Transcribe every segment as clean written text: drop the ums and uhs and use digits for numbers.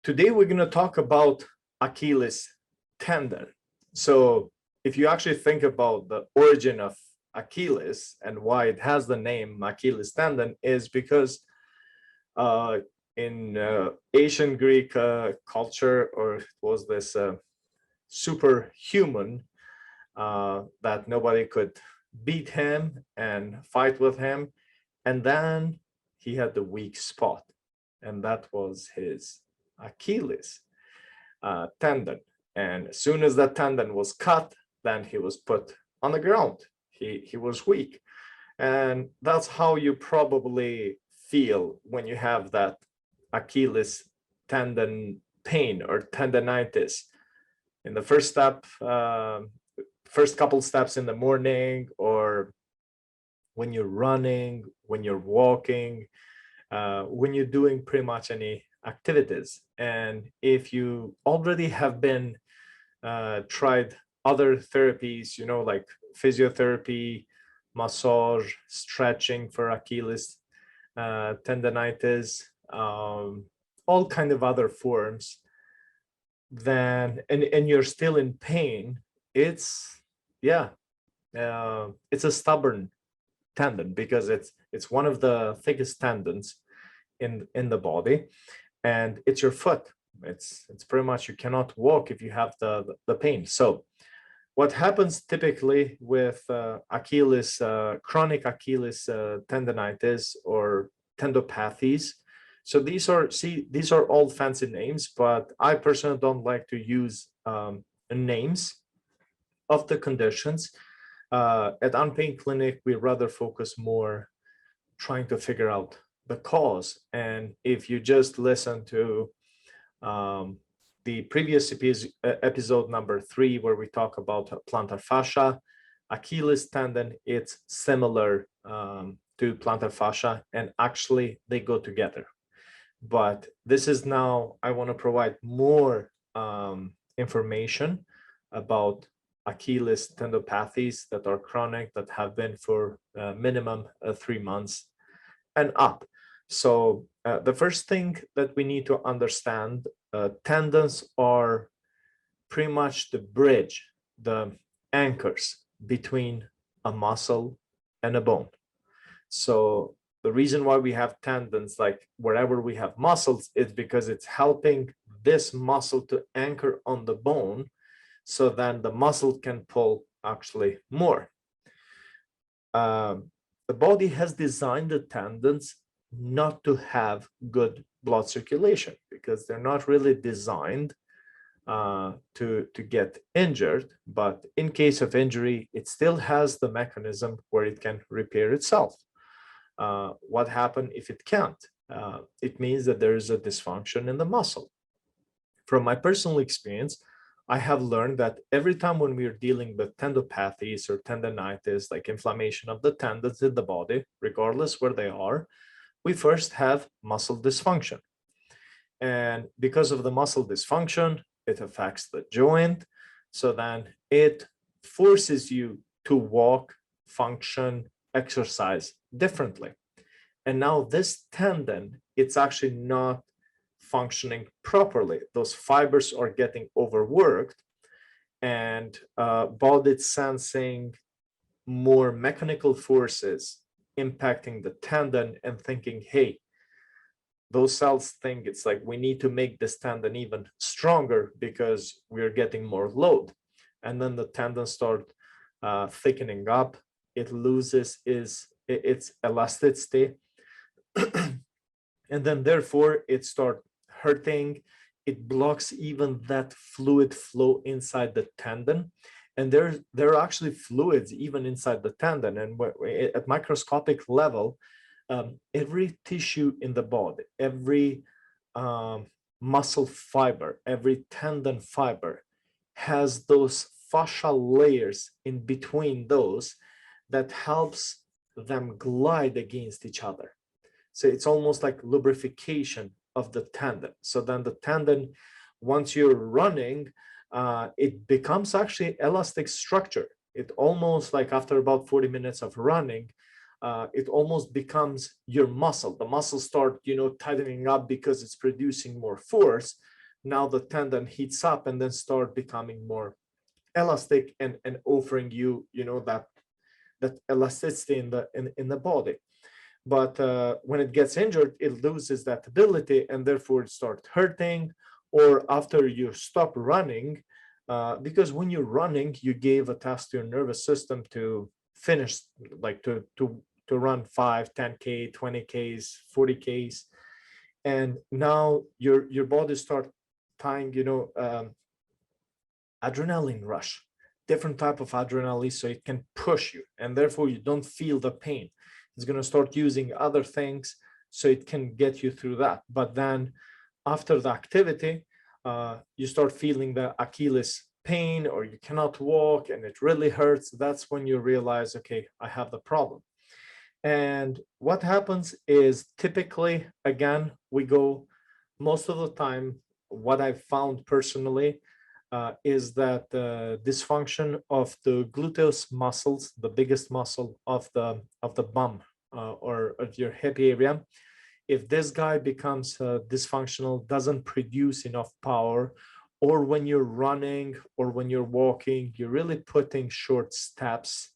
Today we're going to talk about Achilles tendon. So if you actually think about the origin of Achilles and why it has the name Achilles tendon is because uh, in ancient Greek culture, or it was this superhuman that nobody could beat him and fight with him. And then he had the weak spot, and that was his Achilles tendon. And as soon as that tendon was cut, then he was put on the ground. He was weak. And that's how you probably feel when you have that Achilles tendon pain or tendonitis. In the first step, first couple steps in the morning, or when you're running, when you're walking, when you're doing pretty much any activities. And if you already have been tried other therapies, like physiotherapy, massage, stretching for Achilles tendonitis, all kind of other forms, then and you're still in pain, it's it's a stubborn tendon because it's one of the thickest tendons in the body, and it's your foot. It's pretty much you cannot walk if you have the pain. So what happens typically with Achilles, chronic Achilles tendonitis or tendopathies. So these are all fancy names, but I personally don't like to use names of the conditions. At Unpain Clinic, we rather focus more trying to figure out the cause. And if you just listen to the previous episode number 3, where we talk about plantar fascia, Achilles tendon, it's similar to plantar fascia, and actually they go together. But this is now, I want to provide more information about Achilles tendopathies that are chronic, that have been for minimum 3 months and up. So the first thing that we need to understand, tendons are pretty much the bridge, the anchors between a muscle and a bone. So the reason why we have tendons, like wherever we have muscles, is because it's helping this muscle to anchor on the bone, so then the muscle can pull actually more. The body has designed the tendons not to have good blood circulation because they're not really designed to get injured. But in case of injury, it still has the mechanism where it can repair itself. What happens if it can't? It means that there is a dysfunction in the muscle. From my personal experience, I have learned that every time when we are dealing with tendopathies or tendonitis, like inflammation of the tendons in the body, regardless where they are, we first have muscle dysfunction. And because of the muscle dysfunction, it affects the joint. So then it forces you to walk, function, exercise differently. And now this tendon, it's actually not functioning properly. Those fibers are getting overworked, and body sensing more mechanical forces impacting the tendon and thinking, hey, those cells think it's like we need to make this tendon even stronger because we're getting more load. And then the tendon start thickening up. It loses its elasticity. And then therefore it start hurting. It blocks even that fluid flow inside the tendon. And there are actually fluids even inside the tendon. And at microscopic level, every tissue in the body, every muscle fiber, every tendon fiber has those fascial layers in between those that helps them glide against each other. So it's almost like lubrication of the tendon. So then the tendon, once you're running, it becomes actually elastic structure. It almost like after about 40 minutes of running, it almost becomes your muscle. The muscle start, tightening up because it's producing more force. Now the tendon heats up and then start becoming more elastic and offering you, that elasticity in the body. But when it gets injured, it loses that ability, and therefore it starts hurting. Or after you stop running, because when you're running, you gave a task to your nervous system to finish, like to run 5, 10K, 20Ks, 40Ks, and now your body start tying, adrenaline rush, different type of adrenaline, so it can push you, and therefore you don't feel the pain. It's going to start using other things so it can get you through that. But then after the activity, you start feeling the Achilles pain, or you cannot walk and it really hurts. That's when you realize, okay, I have the problem. And what happens is, typically, again, we go, most of the time, what I've found personally is that the dysfunction of the gluteus muscles, the biggest muscle of the bum or of your hip area, if this guy becomes dysfunctional, doesn't produce enough power, or when you're running or when you're walking, you're really putting short steps.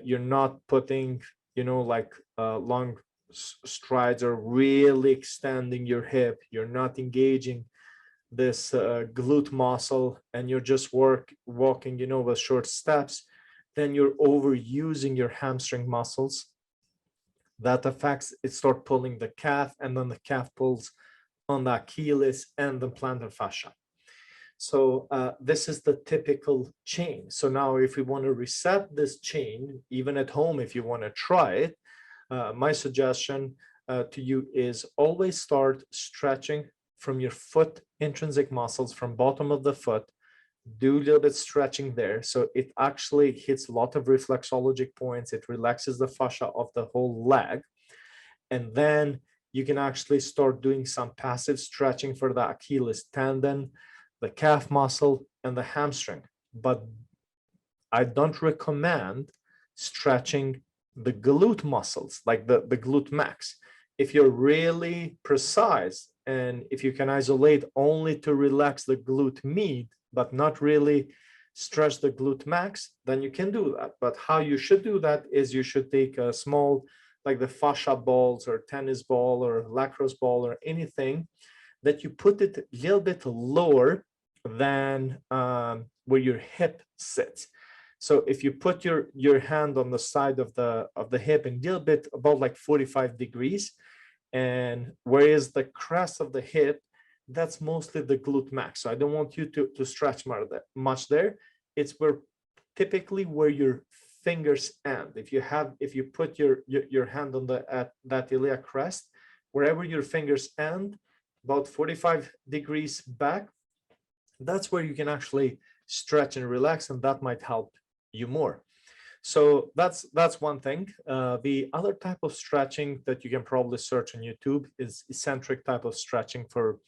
You're not putting, like long strides, or really extending your hip. You're not engaging this glute muscle, and you're just walking, with short steps. Then you're overusing your hamstring muscles. That affects, it start pulling the calf, and then the calf pulls on the Achilles and the plantar fascia. So this is the typical chain. So now if we want to reset this chain, even at home, if you want to try it, my suggestion to you is always start stretching from your foot intrinsic muscles, from bottom of the foot. Do a little bit stretching there, so it actually hits a lot of reflexologic points. It relaxes the fascia of the whole leg, and then you can actually start doing some passive stretching for the Achilles tendon, the calf muscle, and the hamstring. But I don't recommend stretching the glute muscles, like the glute max. If you're really precise, and if you can isolate only to relax the glute med, but not really stretch the glute max, then you can do that. But how you should do that is, you should take a small, like the fascia balls or tennis ball or lacrosse ball or anything, that you put it a little bit lower than where your hip sits. So if you put your hand on the side of the hip and a little bit about like 45 degrees, and whereas the crest of the hip, that's mostly the glute max. So I don't want you to stretch much there. It's typically where your fingers end. If you put your hand on at that iliac crest, wherever your fingers end, about 45 degrees back, that's where you can actually stretch and relax, and that might help you more. So that's one thing. The other type of stretching that you can probably search on YouTube is eccentric type of stretching for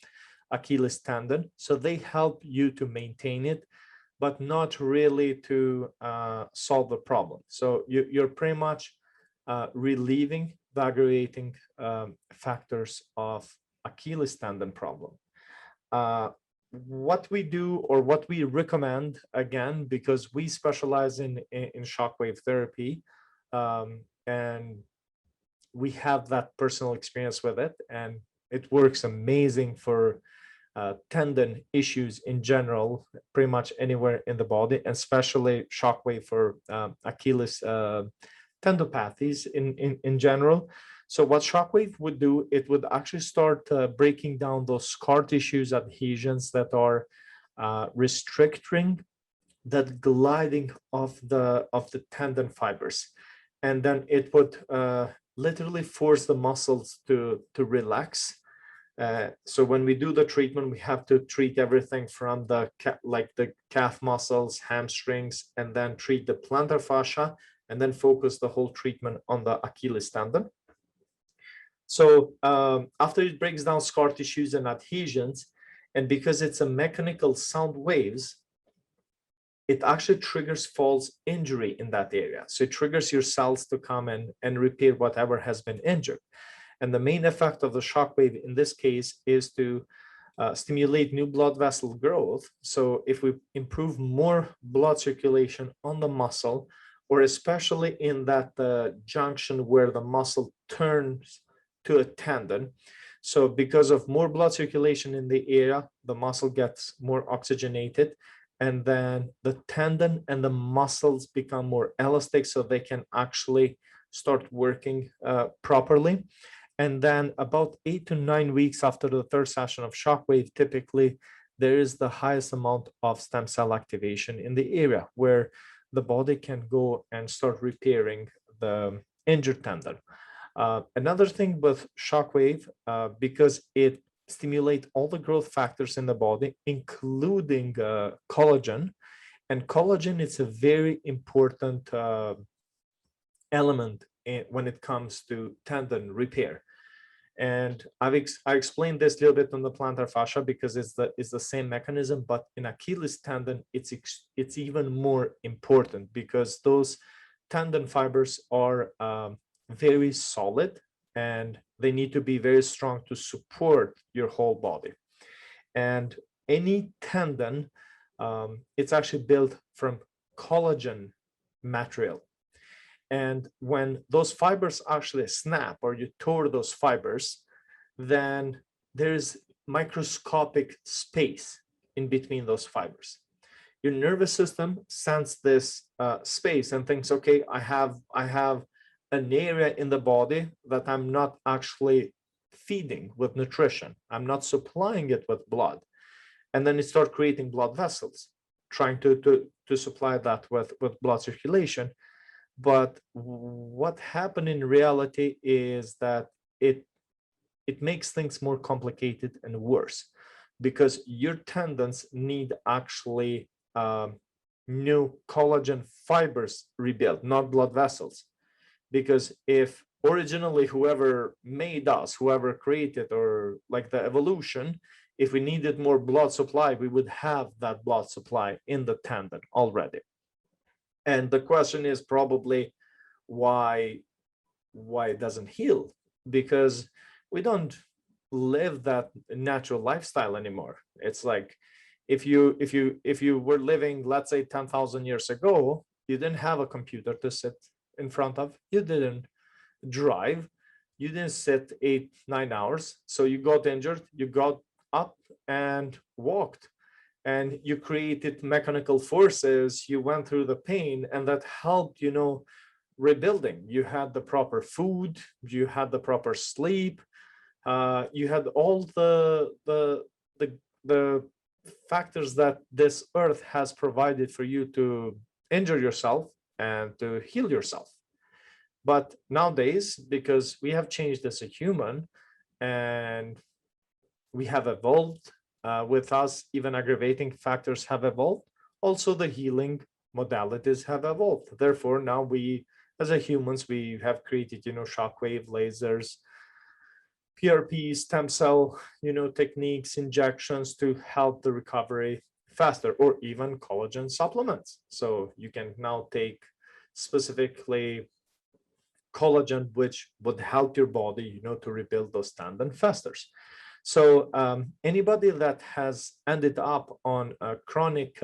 Achilles tendon. So they help you to maintain it, but not really to solve the problem. So you're pretty much relieving the aggravating factors of Achilles tendon problem. What we do, or what we recommend, again, because we specialize in shockwave therapy, and we have that personal experience with it, and it works amazing for tendon issues in general, pretty much anywhere in the body, and especially shockwave for Achilles tendinopathies in general. So what shockwave would do, it would actually start breaking down those scar tissues, adhesions that are restricting that gliding of the tendon fibers, and then it would literally force the muscles to relax. So when we do the treatment, we have to treat everything from the calf muscles, hamstrings, and then treat the plantar fascia, and then focus the whole treatment on the Achilles tendon. So after it breaks down scar tissues and adhesions, and because it's a mechanical sound waves, it actually triggers false injury in that area. So it triggers your cells to come in and repair whatever has been injured. And the main effect of the shockwave in this case is to stimulate new blood vessel growth. So if we improve more blood circulation on the muscle, or especially in that junction where the muscle turns to a tendon, so because of more blood circulation in the area, the muscle gets more oxygenated, and then the tendon and the muscles become more elastic so they can actually start working properly. And then about 8 to 9 weeks after the third session of shockwave, typically there is the highest amount of stem cell activation in the area where the body can go and start repairing the injured tendon. Another thing with shockwave, because it stimulates all the growth factors in the body, including collagen, and collagen is a very important element when it comes to tendon repair. And I explained this a little bit on the plantar fascia because it's the same mechanism, but in Achilles tendon, it's even more important because those tendon fibers are very solid and they need to be very strong to support your whole body. And any tendon, it's actually built from collagen material. And when those fibers actually snap or you tore those fibers, then there's microscopic space in between those fibers. Your nervous system sends this space and thinks, okay, I have an area in the body that I'm not actually feeding with nutrition. I'm not supplying it with blood. And then it starts creating blood vessels, trying to supply that with blood circulation. But what happened in reality is that it makes things more complicated and worse because your tendons need actually new collagen fibers rebuilt, not blood vessels. Because if originally whoever made us, whoever created, or like the evolution, if we needed more blood supply, we would have that blood supply in the tendon already. And the question is probably why it doesn't heal, because we don't live that natural lifestyle anymore. It's like if you were living, let's say 10,000 years ago, you didn't have a computer to sit in front of, you didn't drive, you didn't sit 8-9 hours, so you got injured, you got up and walked, and you created mechanical forces, you went through the pain, and that helped, rebuilding. You had the proper food, you had the proper sleep, you had all the factors that this earth has provided for you to injure yourself and to heal yourself. But nowadays, because we have changed as a human and we have evolved, with us, even aggravating factors have evolved. Also, the healing modalities have evolved. Therefore, now we, as a humans, we have created, shockwave, lasers, PRP, stem cell, techniques, injections to help the recovery faster, or even collagen supplements. So you can now take specifically collagen, which would help your body, to rebuild those tendon faster. So anybody that has ended up on a chronic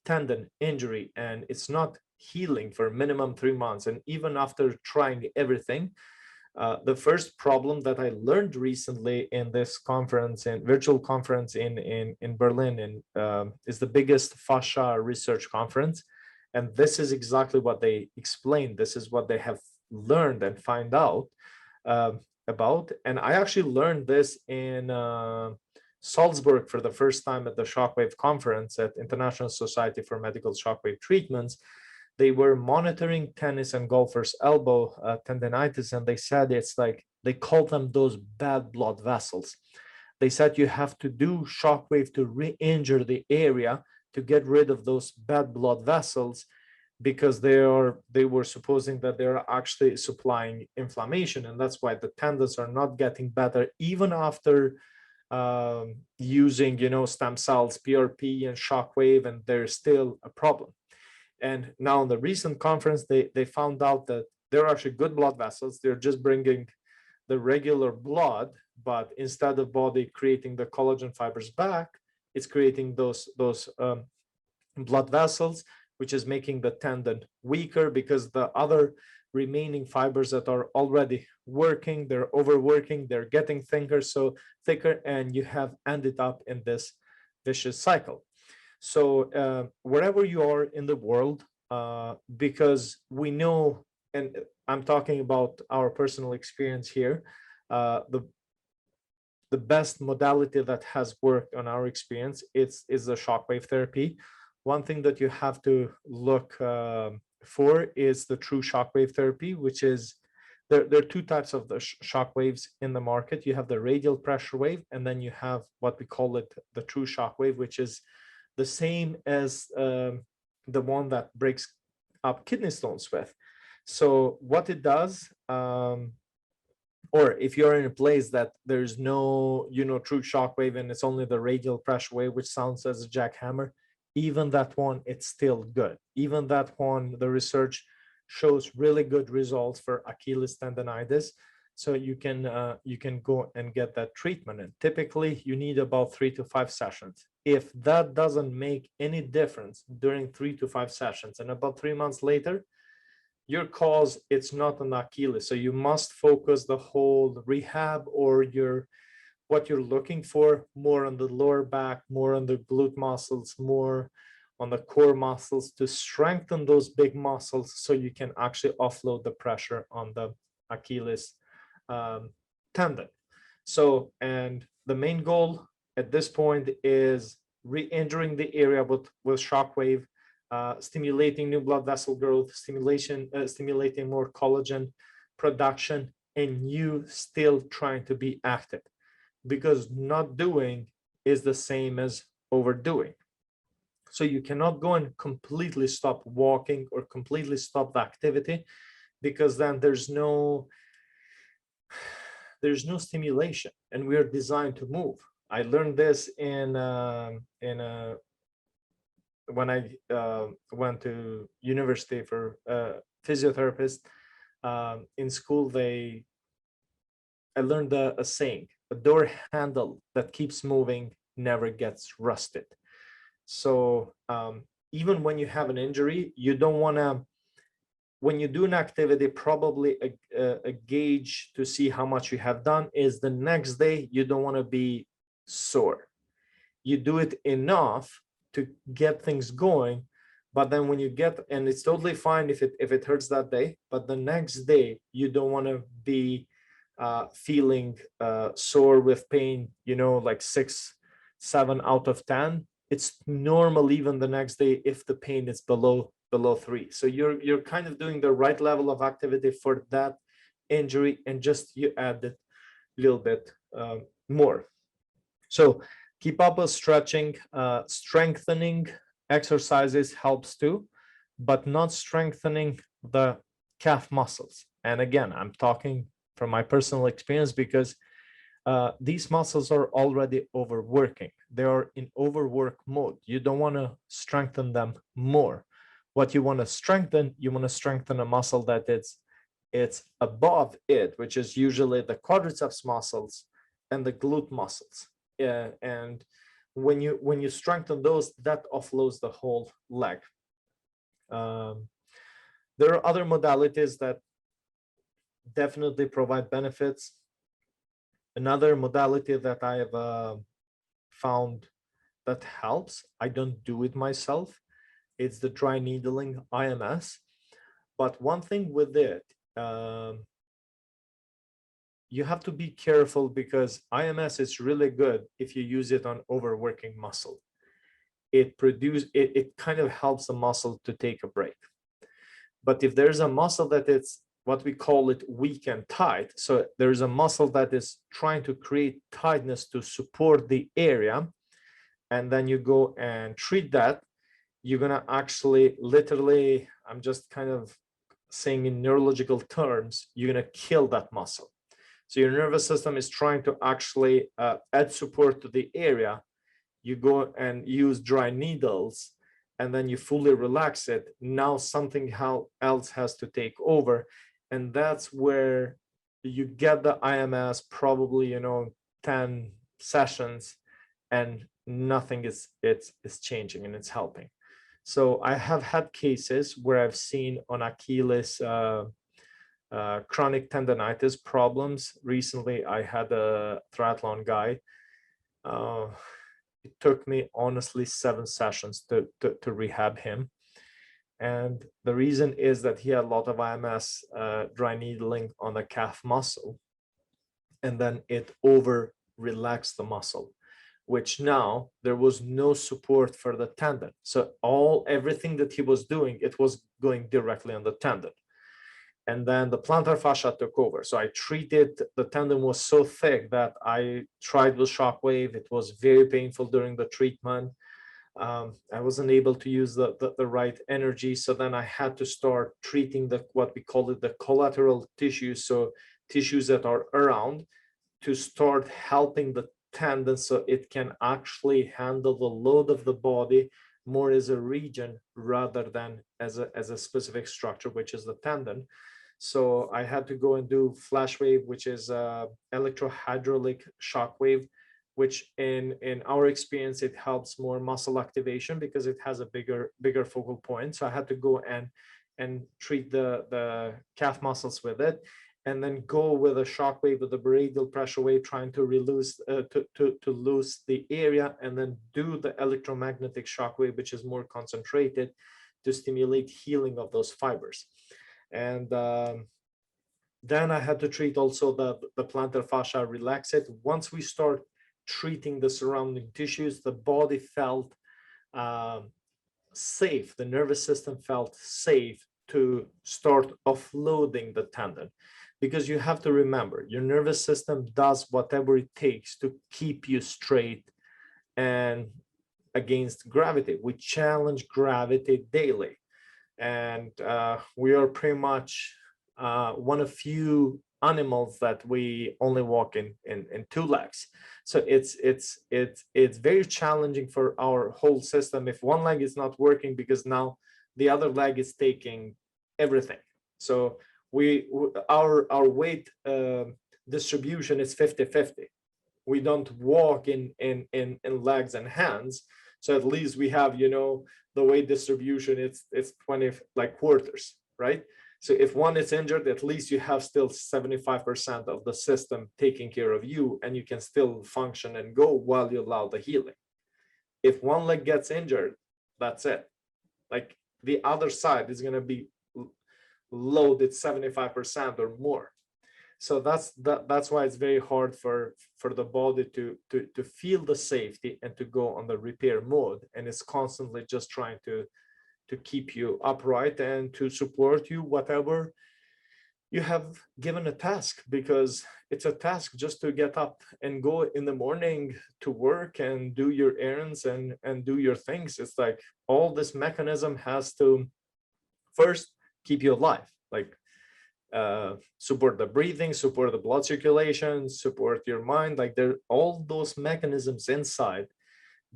tendon injury and it's not healing for minimum 3 months, and even after trying everything, the first problem that I learned recently in this conference, in virtual conference in Berlin, is the biggest fascia research conference. And this is exactly what they explained. This is what they have learned and find out about. And I actually learned this in Salzburg for the first time at the Shockwave conference at International Society for Medical Shockwave Treatments. They were monitoring tennis and golfers' elbow tendinitis, and they said it's like, they call them those bad blood vessels. They said you have to do shockwave to re-injure the area to get rid of those bad blood vessels, because they were supposing that they're actually supplying inflammation, and that's why the tendons are not getting better even after using, stem cells, PRP and shockwave, and there's still a problem. And now in the recent conference, they found out that they're actually good blood vessels. They're just bringing the regular blood, but instead of body creating the collagen fibers back, it's creating those blood vessels, which is making the tendon weaker because the other remaining fibers that are already working, they're overworking, they're getting thicker, and you have ended up in this vicious cycle. So wherever you are in the world, because we know, and I'm talking about our personal experience here, the best modality that has worked on our experience is the shockwave therapy. One thing that you have to look for is the true shockwave therapy, which is there are two types of the shockwaves in the market. You have the radial pressure wave, and then you have what we call it the true shockwave, which is the same as the one that breaks up kidney stones with. So what it does, or if you're in a place that there's no, true shockwave and it's only the radial pressure wave, which sounds as a jackhammer, even that one, it's still good. Even that one, the research shows really good results for Achilles tendonitis. So you can go and get that treatment. And typically you need about 3 to 5 sessions. If that doesn't make any difference during 3 to 5 sessions, and about 3 months later, your cause, it's not an Achilles. So you must focus the whole rehab or what you're looking for more on the lower back, more on the glute muscles, more on the core muscles to strengthen those big muscles so you can actually offload the pressure on the Achilles tendon. So, and the main goal at this point is re-injuring the area with shockwave, stimulating new blood vessel growth, stimulating more collagen production, and you still trying to be active, because not doing is the same as overdoing. So you cannot go and completely stop walking or completely stop the activity, because then there's no stimulation, and we are designed to move. I learned this when I went to university for physiotherapist. In school, I learned a saying: a door handle that keeps moving never gets rusted. So even when you have an injury, you don't want to, when you do an activity, probably a gauge to see how much you have done is the next day, you don't want to be sore. You do it enough to get things going, but then when you get, and it's totally fine if it hurts that day, but the next day you don't want to be feeling sore with pain, like 6, 7 out of 10. It's normal even the next day if the pain is below 3. So you're kind of doing the right level of activity for that injury, and just you add it a little bit more. So keep up with stretching, strengthening exercises helps too, but not strengthening the calf muscles. And again, I'm talking from my personal experience, because these muscles are already overworking. They are in overwork mode. You don't want to strengthen them more. What you want to strengthen a muscle that it's above it, which is usually the quadriceps muscles and the glute muscles. And when you strengthen those, that offloads the whole leg. There are other modalities that definitely provide benefits. Another modality that I have found that helps, I don't do it myself, it's the dry needling, IMS. But one thing with it, you have to be careful, because IMS is really good if you use it on overworking muscle. It kind of helps the muscle to take a break. But if there's a muscle that it's what we call it weak and tight, so there's a muscle that is trying to create tightness to support the area, and then you go and treat that, you're gonna actually literally, I'm just kind of saying in neurological terms, you're gonna kill that muscle. So your nervous system is trying to actually add support to the area. You go and use dry needles, and then you fully relax it. Now something else has to take over. And that's where you get the IMS, probably, 10 sessions, and nothing is changing and it's helping. So I have had cases where I've seen on Achilles chronic tendonitis problems. Recently, I had a triathlon guy. It took me honestly 7 sessions to rehab him. And the reason is that he had a lot of IMS dry needling on the calf muscle. And then it over relaxed the muscle, which now there was no support for the tendon. So everything that he was doing, it was going directly on the tendon. And then the plantar fascia took over. So I treated, the tendon was so thick that I tried with shockwave. It was very painful during the treatment. I wasn't able to use the right energy. So then I had to start treating what we call it the collateral tissues. So tissues that are around, to start helping the tendon so it can actually handle the load of the body more as a region rather than as a specific structure, which is the tendon. So I had to go and do flash wave, which is electrohydraulic shock wave, which in our experience, it helps more muscle activation because it has a bigger focal point. So I had to go and treat the calf muscles with it, and then go with a shock wave, with a radial pressure wave, trying to release to loose the area, and then do the electromagnetic shock wave, which is more concentrated, to stimulate healing of those fibers. And then I had to treat also the plantar fascia, relax it. Once we start treating the surrounding tissues, the body felt safe. The nervous system felt safe to start offloading the tendon, because you have to remember, your nervous system does whatever it takes to keep you straight and against gravity. We challenge gravity daily. And we are pretty much one of few animals that we only walk in 2 legs. So it's very challenging for our whole system if one leg is not working, because now the other leg is taking everything. So our weight distribution is 50-50. We don't walk in legs and hands. So at least we have, the weight distribution, it's 20 like quarters, right? So if one is injured, at least you have still 75% of the system taking care of you, and you can still function and go while you allow the healing. If one leg gets injured, that's it. Like the other side is going to be loaded 75% or more. So that's why it's very hard for the body to feel the safety and to go on the repair mode, and it's constantly just trying to keep you upright and to support you whatever you have given a task, because it's a task just to get up and go in the morning to work and do your errands and do your things. It's like all this mechanism has to first keep you alive, like support the breathing, support the blood circulation, support your mind. Like there, all those mechanisms inside,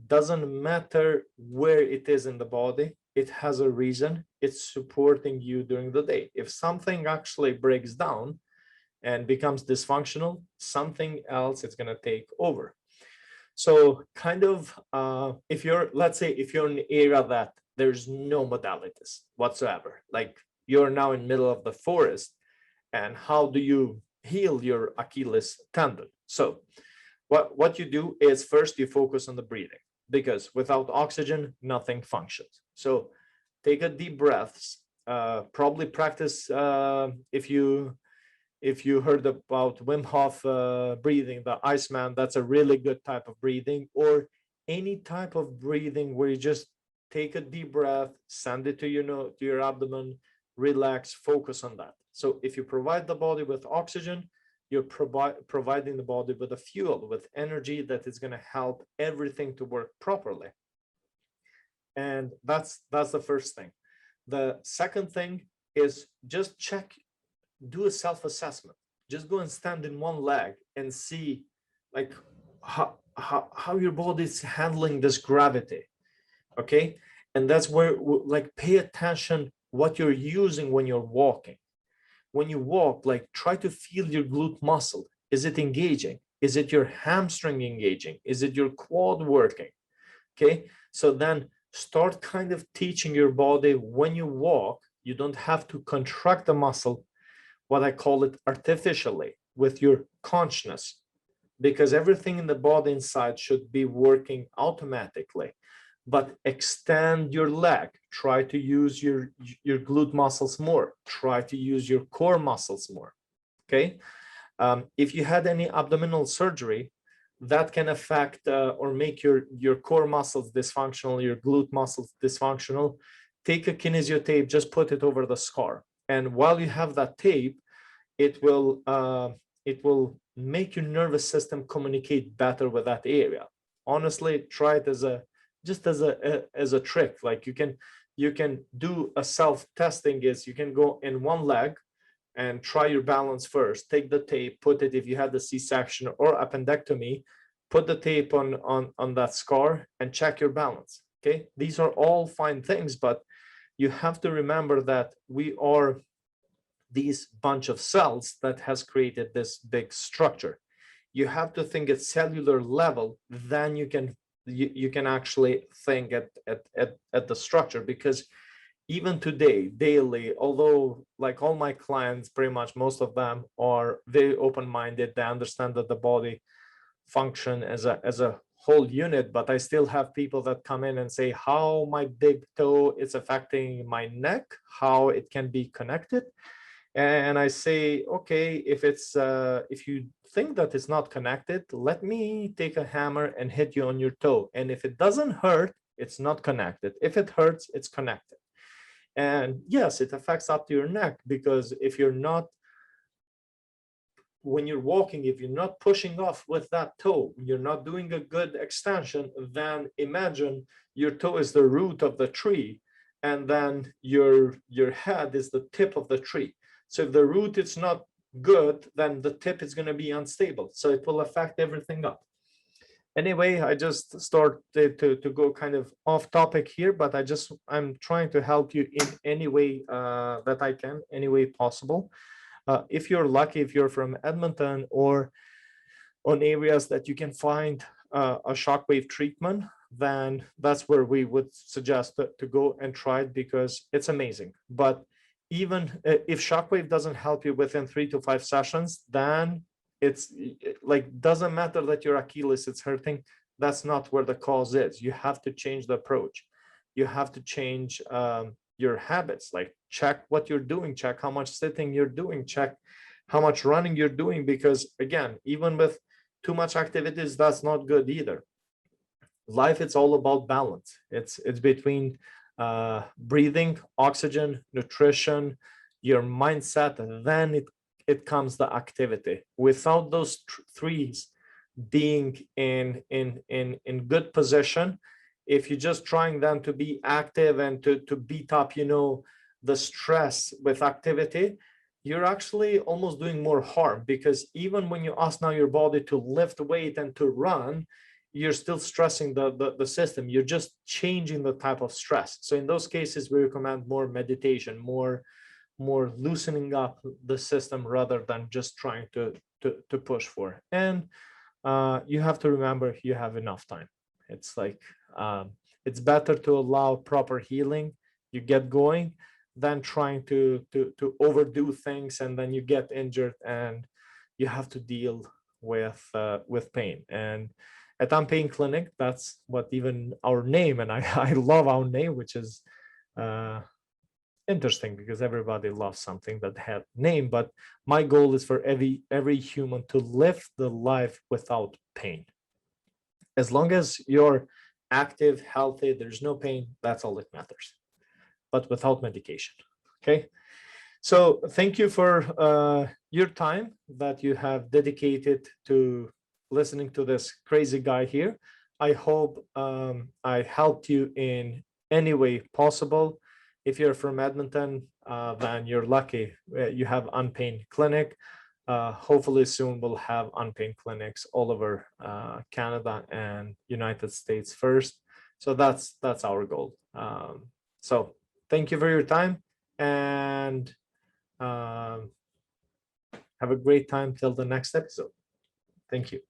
doesn't matter where it is in the body, it has a reason. It's supporting you during the day. If something actually breaks down and becomes dysfunctional, something else is going to take over. So kind of if you're, let's say, if you're in an area that there's no modalities whatsoever, like you're now in the middle of the forest, and how do you heal your Achilles tendon? So what you do is first you focus on the breathing, because without oxygen, nothing functions. So take a deep breaths, probably practice if you heard about Wim Hof breathing, the Iceman, that's a really good type of breathing, or any type of breathing where you just take a deep breath, send it to your abdomen, relax, focus on that. So if you provide the body with oxygen, you're providing the body with a fuel, with energy that is going to help everything to work properly. And that's the first thing. The second thing is just do a self-assessment. just go and stand in one leg and see like how your body is handling this gravity. Okay, and that's where, like, pay attention what you're using when you're walking. When you walk, like, try to feel your glute muscle. Is it engaging? Is it your hamstring engaging? Is it your quad working? Okay, so then start kind of teaching your body when you walk, you don't have to contract the muscle, what I call it, artificially, with your consciousness, because everything in the body inside should be working automatically. But extend your leg, try to use your glute muscles more, try to use your core muscles more. Okay, if you had any abdominal surgery, that can affect or make your core muscles dysfunctional, your glute muscles dysfunctional. Take a kinesio tape, just put it over the scar, and while you have that tape, it will make your nervous system communicate better with that area. Honestly, try it as a trick. Like, you can do a self-testing. Is you can go in one leg and try your balance first. Take the tape, put it, if you had the C-section or appendectomy, put the tape on that scar and check your balance. Okay, these are all fine things, but you have to remember that we are these bunch of cells that has created this big structure. You have to think at cellular level, then you can actually think at the structure. Because even today, daily, although like all my clients, pretty much most of them are very open-minded, they understand that the body function as a whole unit, but I still have people that come in and say how my big toe is affecting my neck, how it can be connected. And I say, okay, if you think that it's not connected, let me take a hammer and hit you on your toe. And if it doesn't hurt, it's not connected. If it hurts, it's connected. And yes, it affects up to your neck, because if you're not, when you're walking, if you're not pushing off with that toe, you're not doing a good extension, then imagine your toe is the root of the tree, and then your head is the tip of the tree. So if the root is not good, then the tip is going to be unstable. So it will affect everything up. Anyway, I just started to go kind of off topic here, but I'm trying to help you in any way that I can, any way possible. If you're lucky, if you're from Edmonton or on areas that you can find a shockwave treatment, then that's where we would suggest to go and try it, because it's amazing. But even if shockwave doesn't help you within 3 to 5 sessions, then it's like, doesn't matter that your Achilles is hurting. That's not where the cause is. You have to change the approach. You have to change your habits. Like, check what you're doing, check how much sitting you're doing, check how much running you're doing, because again, even with too much activities, that's not good either. Life, it's all about balance. It's between breathing, oxygen, nutrition, your mindset, and then it comes the activity. Without those threes being in good position, if you're just trying then to be active and to beat up, the stress with activity, you're actually almost doing more harm. Because even when you ask now your body to lift weight and to run, you're still stressing the system. You're just changing the type of stress. So in those cases, we recommend more meditation, more loosening up the system, rather than just trying to push for. And you have to remember, you have enough time. It's like, it's better to allow proper healing. You get going than trying to overdo things, and then you get injured and you have to deal with pain. And at Pain Clinic, that's what even our name, and I love our name, which is interesting, because everybody loves something that had name. But my goal is for every human to live the life without pain. As long as you're active, healthy, there's no pain, that's all that matters, but without medication. Okay, so thank you for your time that you have dedicated to listening to this crazy guy here. I hope I helped you in any way possible. If you're from Edmonton, then you're lucky. You have Unpain Clinic. hopefully soon we'll have unpain clinics all over Canada and United States first. So that's our goal. So thank you for your time, and have a great time till the next episode. Thank you.